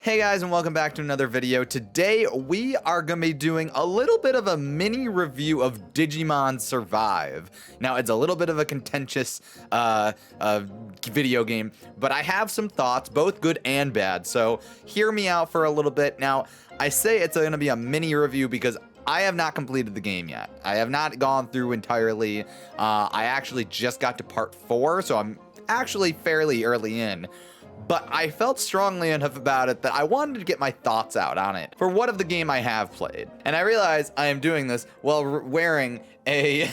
Hey guys, and welcome back to another video. Today we are going to be doing a little bit of a mini review of Digimon Survive. Now it's a little bit of a contentious video game, but I have some thoughts, both good and bad, so hear me out for a little bit. Now I say it's going to be a mini review because I have not completed the game yet. I have not gone through entirely. I actually just got to part 4, so I'm actually fairly early in. But I felt strongly enough about it that I wanted to get my thoughts out on it for what of the game I have played. And I realize I am doing this while wearing a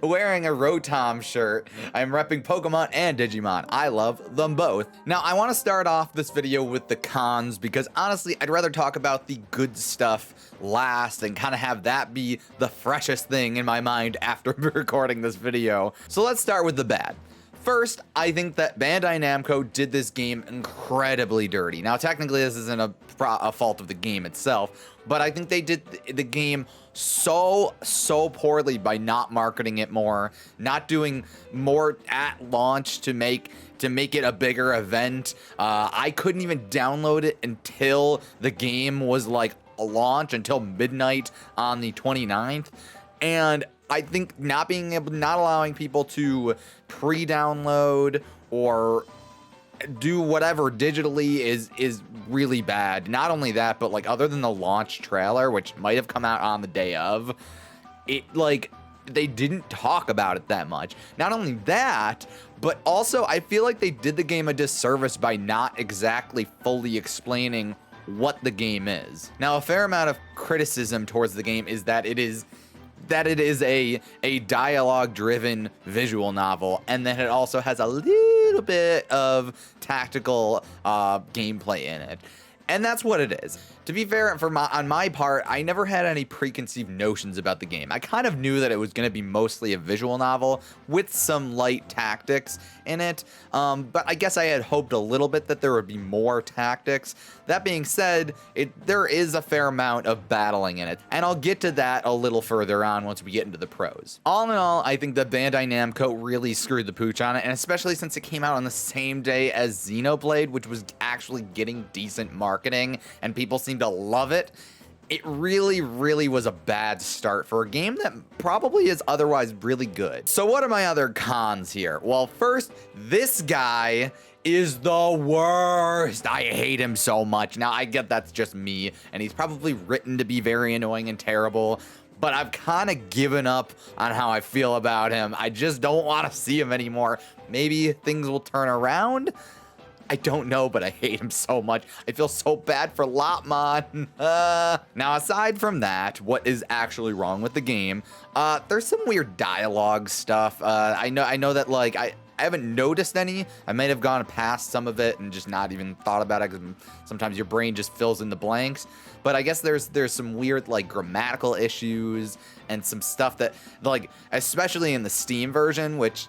wearing a Rotom shirt. I'm repping Pokemon and Digimon. I love them both. Now, I want to start off this video with the cons because honestly, I'd rather talk about the good stuff last and kind of have that be the freshest thing in my mind after recording this video. So let's start with the bad. First, I think that Bandai Namco did this game incredibly dirty. Now, technically, this isn't a fault of the game itself, but I think they did the game so poorly by not marketing it more, not doing more at launch to make it a bigger event. I couldn't even download it until the game was like a launch, until midnight on the 29th, and I think not allowing people to pre-download or do whatever digitally is really bad. Not only that, but like other than the launch trailer, which might have come out on the day of, they didn't talk about it that much. Not only that, but also I feel like they did the game a disservice by not exactly fully explaining what the game is. Now, a fair amount of criticism towards the game is that it is a dialogue-driven visual novel, and then it also has a little bit of tactical gameplay in it. And that's what it is. To be fair, on my part, I never had any preconceived notions about the game. I kind of knew that it was going to be mostly a visual novel with some light tactics in it, but I guess I had hoped a little bit that there would be more tactics. That being said, there is a fair amount of battling in it, and I'll get to that a little further on once we get into the pros. All in all, I think that Bandai Namco really screwed the pooch on it, and especially since it came out on the same day as Xenoblade, which was actually getting decent marketing, and people seemed to love it. It really was a bad start for a game that probably is otherwise really good. So what are my other cons here? Well, first, this guy is the worst. I hate him so much. Now, I get that's just me, and he's probably written to be very annoying and terrible, but I've kind of given up on how I feel about him. I just don't want to see him anymore. Maybe things will turn around. I don't know, but I hate him so much. I feel so bad for Lotmon. Now, aside from that, what is actually wrong with the game? There's some weird dialogue stuff. I know that like I haven't noticed any. I might have gone past some of it and just not even thought about it because sometimes your brain just fills in the blanks. But I guess there's some weird like grammatical issues and some stuff that like, especially in the Steam version, which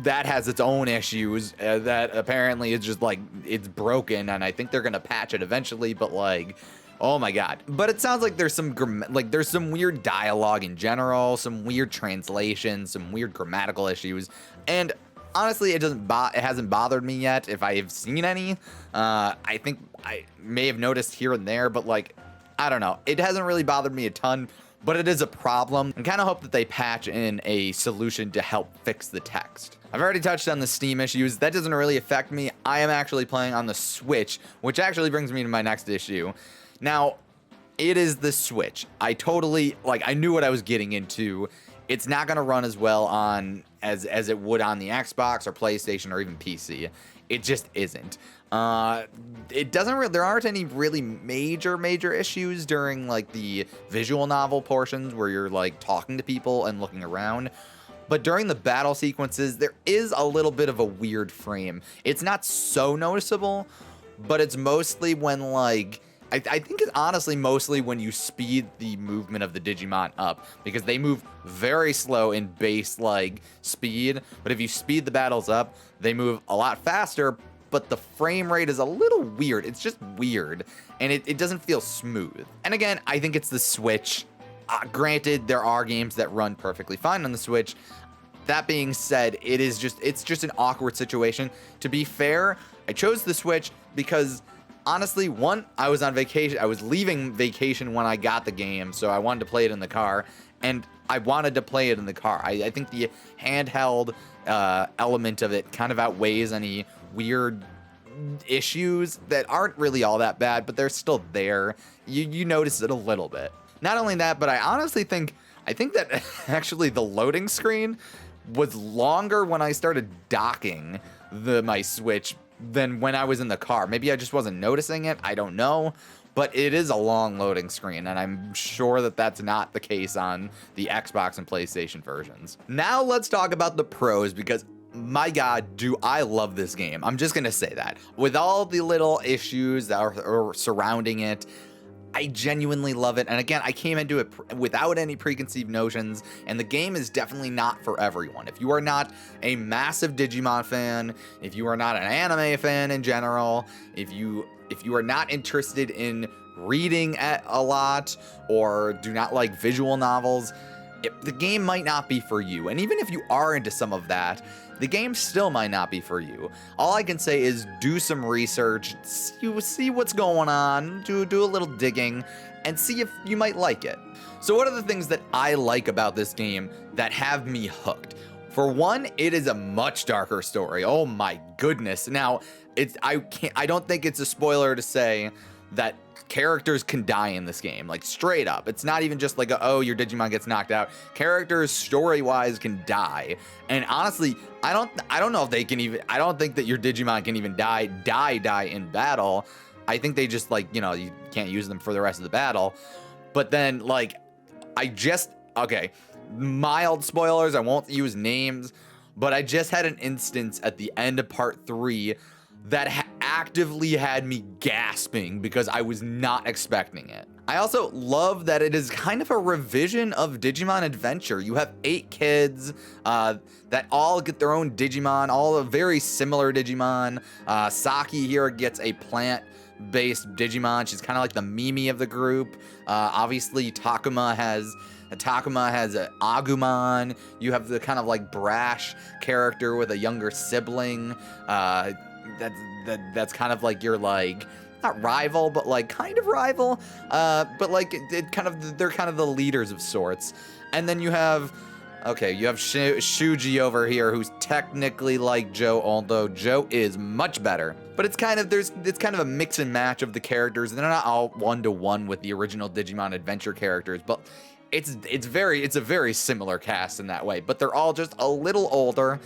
that has its own issues that apparently is just like it's broken, and I think they're gonna patch it eventually, but like, oh my god. But it sounds like there's some weird dialogue in general, some weird translations, some weird grammatical issues, and honestly, it hasn't bothered me yet if I have seen any. I think I may have noticed here and there, but like, I don't know, it hasn't really bothered me a ton. But it is a problem, and kind of hope that they patch in a solution to help fix the text. I've already touched on the Steam issues. That doesn't really affect me. I am actually playing on the Switch, which actually brings me to my next issue. Now, it is the Switch. I knew what I was getting into. It's not going to run as well on as it would on the Xbox or PlayStation or even PC. It just isn't. It doesn't. There aren't any really major issues during like the visual novel portions where you're like talking to people and looking around. But during the battle sequences, there is a little bit of a weird frame. It's not so noticeable, but it's mostly when like I think it's honestly mostly when you speed the movement of the Digimon up, because they move very slow in base like speed, but if you speed the battles up, they move a lot faster, but the frame rate is a little weird. It's just weird, and it doesn't feel smooth. And again, I think it's the Switch. Granted, there are games that run perfectly fine on the Switch. That being said, it's just an awkward situation. To be fair, I chose the Switch because honestly, one, I was on vacation. I was leaving vacation when I got the game, so I wanted to play it in the car, and I wanted to play it in the car. I think the handheld element of it kind of outweighs any weird issues that aren't really all that bad, but they're still there. You notice it a little bit. Not only that, but I honestly think that actually the loading screen was longer when I started docking my Switch than when I was in the car. Maybe I just wasn't noticing it. I don't know. But it is a long loading screen, and I'm sure that that's not the case on the Xbox and PlayStation versions. Now let's talk about the pros, because my God, do I love this game. I'm just gonna say that. With all the little issues that are surrounding it, I genuinely love it. And again, I came into it without any preconceived notions, and the game is definitely not for everyone. If you are not a massive Digimon fan, if you are not an anime fan in general, if you are not interested in reading a lot or do not like visual novels, the game might not be for you. And even if you are into some of that, the game still might not be for you. All I can say is do some research, see what's going on, do a little digging, and see if you might like it. So what are the things that I like about this game that have me hooked? For one, it is a much darker story. Oh my goodness. Now, I don't think it's a spoiler to say that characters can die in this game, like straight up. It's not even just like oh, your Digimon gets knocked out. Characters story-wise can die. And honestly, I don't know if they can even, I don't think that your Digimon can even die in battle. I think they just like, you can't use them for the rest of the battle. But then like, okay, mild spoilers, I won't use names, but I just had an instance at the end of part 3 that actively had me gasping because I was not expecting it. I also love that it is kind of a revision of Digimon Adventure. You have 8 kids that all get their own Digimon, all a very similar Digimon. Saki here gets a plant-based Digimon. She's kind of like the Mimi of the group. Obviously, Takuma has an Agumon. You have the kind of like brash character with a younger sibling. That's kind of like your like not rival, but like kind of rival. But like they're kind of the leaders of sorts. And then you have Shuji over here, who's technically like Joe, although Joe is much better. But it's kind of a mix and match of the characters. They're not all one-to-one with the original Digimon Adventure characters, but it's a very similar cast in that way. But they're all just a little older,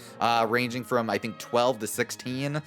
ranging from I think 12 to 16.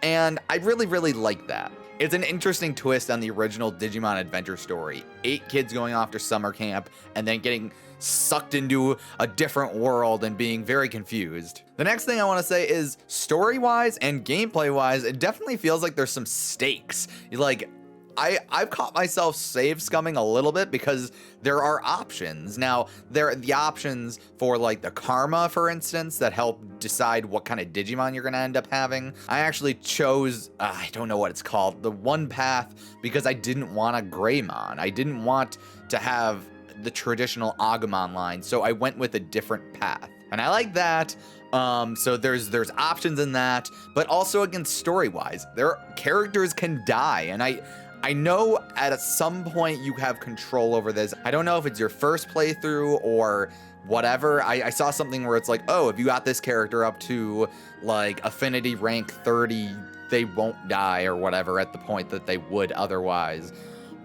And I really like that. It's an interesting twist on the original Digimon Adventure story. 8 kids going off to summer camp and then getting sucked into a different world and being very confused. The next thing I want to say is story-wise and gameplay-wise, it definitely feels like there's some stakes. Like, I've caught myself save scumming a little bit because there are options. Now, there are the options for like the karma, for instance, that help decide what kind of Digimon you're going to end up having. I actually chose, I don't know what it's called, the one path because I didn't want a Greymon. I didn't want to have the traditional Agumon line, so I went with a different path. And I like that. So there's options in that, but also again, story-wise, their characters can die, and I know at some point you have control over this. I don't know if it's your first playthrough or whatever. I saw something where it's like, oh, if you got this character up to like affinity rank 30, they won't die or whatever at the point that they would otherwise.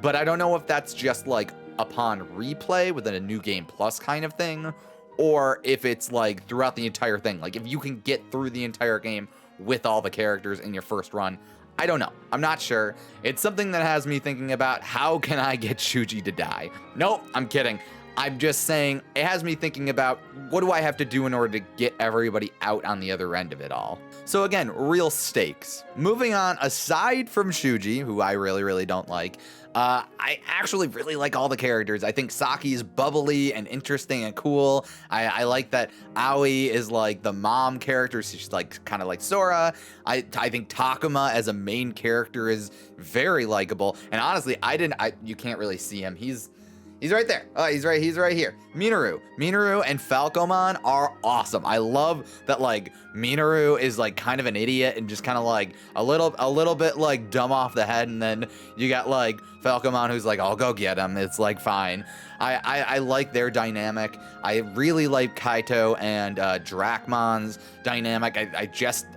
But I don't know if that's just like upon replay within a new game plus kind of thing, or if it's like throughout the entire thing. Like if you can get through the entire game with all the characters in your first run. I don't know. I'm not sure. It's something that has me thinking about how can I get Shuji to die? Nope, I'm kidding. I'm just saying it has me thinking about what do I have to do in order to get everybody out on the other end of it all. So again, real stakes. Moving on, aside from Shuji, who I really don't like, I actually really like all the characters. I think Saki is bubbly and interesting and cool. I like that Aoi is like the mom character. She's like kind of like Sora. I think Takuma as a main character is very likable. And honestly, you can't really see him. He's right there. Oh, he's right here. Minoru and Falcomon are awesome. I love that like Minoru is like kind of an idiot and just kind of like a little bit like dumb off the head, and then you got like Falcomon who's like, I'll go get him. It's like fine. I like their dynamic. I really like Kaito and Dracmon's dynamic. I just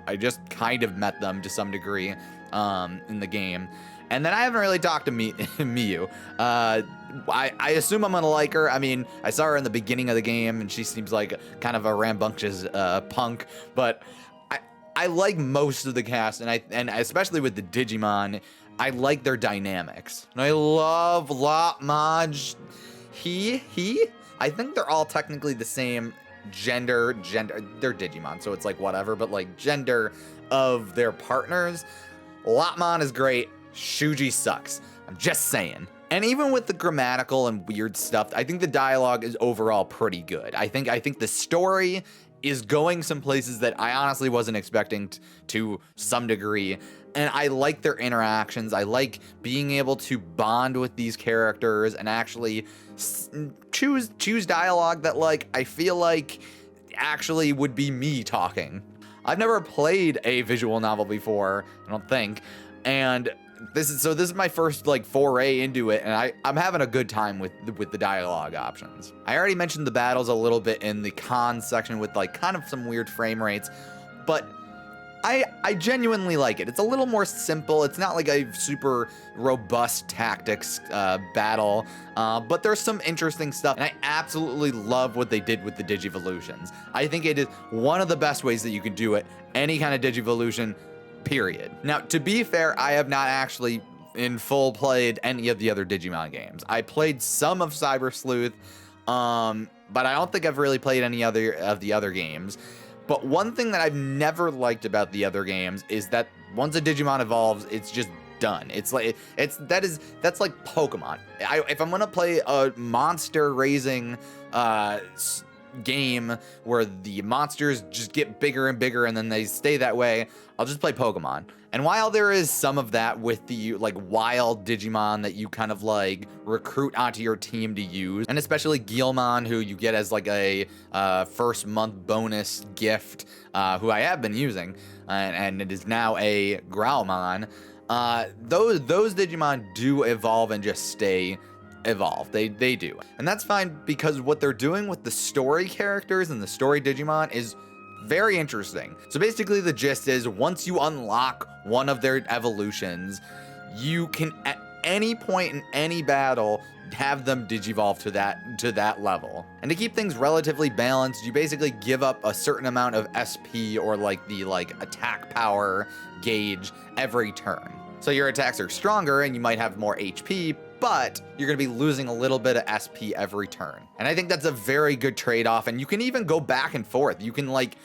kind of met them to some degree in the game. And then I haven't really talked to Miyu. I assume I'm gonna like her. I mean, I saw her in the beginning of the game, and she seems like kind of a rambunctious punk. But I like most of the cast, and especially with the Digimon, I like their dynamics. And I love Lotmaj. He. I think they're all technically the same gender. They're Digimon, so it's like whatever. But like gender of their partners. Lotmon is great. Shuji sucks. I'm just saying. And even with the grammatical and weird stuff, I think the dialogue is overall pretty good. I think the story is going some places that I honestly wasn't expecting to some degree. And I like their interactions. I like being able to bond with these characters and actually choose dialogue that like I feel like actually would be me talking. I've never played a visual novel before, I don't think. And this is my first like foray into it, and I'm having a good time with the dialogue options. I already mentioned the battles a little bit in the cons section with like kind of some weird frame rates, but I genuinely like it. It's a little more simple. It's not like a super robust tactics battle, but there's some interesting stuff, and I absolutely love what they did with the Digivolutions. I think it is one of the best ways that you can do it, any kind of Digivolution, period. Now, to be fair, I have not actually in full played any of the other Digimon games. I played some of Cyber Sleuth, but I don't think I've really played any other of the other games. But one thing that I've never liked about the other games is that once a Digimon evolves, it's just done. It's like that's like Pokemon. If I'm gonna play a monster raising game where the monsters just get bigger and bigger and then they stay that way, I'll just play Pokemon. And while there is some of that with the like wild Digimon that you kind of like recruit onto your team to use, and especially Guilmon, who you get as like a first month bonus gift, who I have been using, and it is now a Growlmon, those Digimon do evolve and just stay evolve. They do. And that's fine, because what they're doing with the story characters and the story Digimon is very interesting. So basically the gist is once you unlock one of their evolutions, you can at any point in any battle have them digivolve to that level. And to keep things relatively balanced, you basically give up a certain amount of SP or like the attack power gauge every turn. So your attacks are stronger and you might have more HP, but you're going to be losing a little bit of SP every turn. And I think that's a very good trade-off, and you can even go back and forth. You can like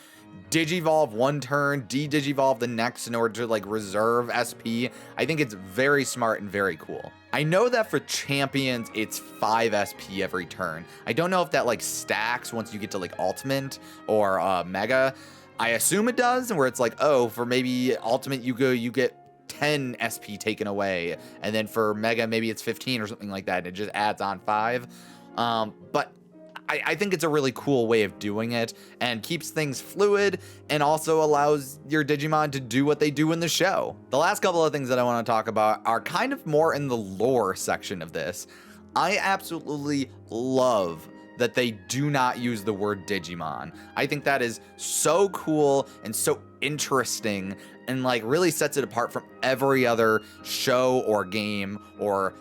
digivolve one turn, de-digivolve the next in order to like reserve SP. I think it's very smart and very cool. I know that for champions, it's 5 SP every turn. I don't know if that like stacks once you get to like Ultimate or Mega. I assume it does, and where it's like, oh, for maybe Ultimate you get 10 SP taken away, and then for Mega maybe it's 15 or something like that, and it just adds on 5. But I think it's a really cool way of doing it, and keeps things fluid, and also allows your Digimon to do what they do in the show. The last couple of things that I want to talk about are kind of more in the lore section of this. I absolutely love that they do not use the word Digimon. I think that is so cool and so interesting, and like really sets it apart from every other show or game or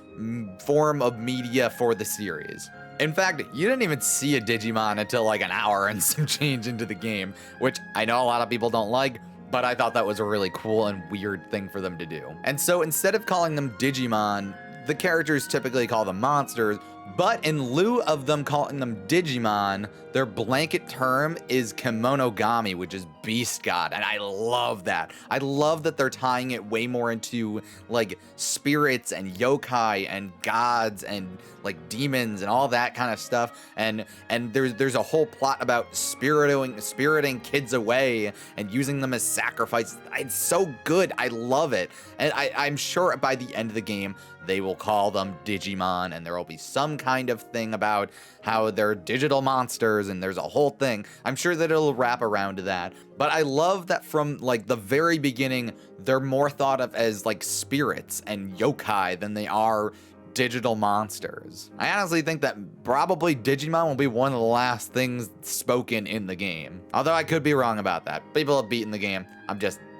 form of media for the series. In fact, you didn't even see a Digimon until like an hour and some change into the game, which I know a lot of people don't like, but I thought that was a really cool and weird thing for them to do. And so instead of calling them Digimon, the characters typically call them monsters, but in lieu of them calling them Digimon, their blanket term is Kemonogami, which is Beast God, and I love that. I love that they're tying it way more into like spirits and yokai and gods and like demons and all that kind of stuff. And there's a whole plot about spiriting kids away and using them as sacrifice. It's so good. I love it. And I'm sure by the end of the game, they will call them Digimon, and there will be some kind of thing about how they're digital monsters and there's a whole thing. I'm sure that it'll wrap around to that. But I love that from like the very beginning, they're more thought of as like spirits and yokai than they are digital monsters. I honestly think that probably Digimon will be one of the last things spoken in the game. Although I could be wrong about that. People have beaten the game.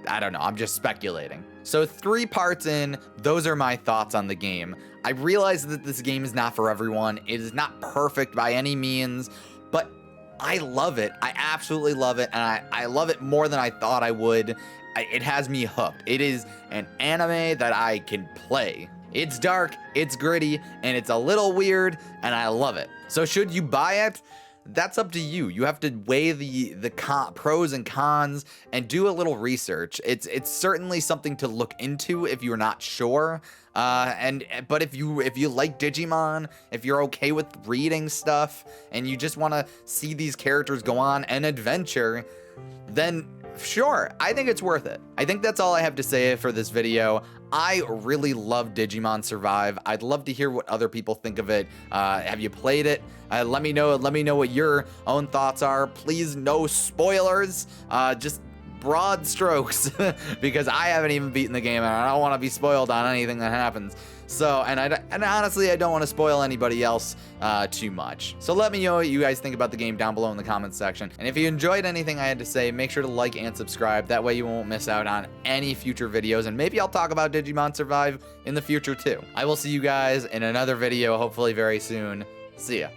I don't know, I'm just speculating. So 3 parts in, those are my thoughts on the game. I realize that this game is not for everyone. It is not perfect by any means, but I love it. I absolutely love it, and I love it more than I thought I would. It has me hooked. It is an anime that I can play. It's dark, it's gritty, and it's a little weird, and I love it. So should you buy it? That's up to you. You have to weigh the pros and cons and do a little research. It's certainly something to look into if you're not sure. But if you like Digimon, if you're okay with reading stuff and you just want to see these characters go on an adventure, then sure, I think it's worth it. I think that's all I have to say for this video. I really love Digimon Survive. I'd love to hear what other people think of it. Have you played it? Let me know what your own thoughts are. Please, no spoilers. Just broad strokes because I haven't even beaten the game and I don't want to be spoiled on anything that happens. So, and honestly, I don't want to spoil anybody else too much. So let me know what you guys think about the game down below in the comments section. And if you enjoyed anything I had to say, make sure to like and subscribe. That way you won't miss out on any future videos. And maybe I'll talk about Digimon Survive in the future too. I will see you guys in another video, hopefully very soon. See ya.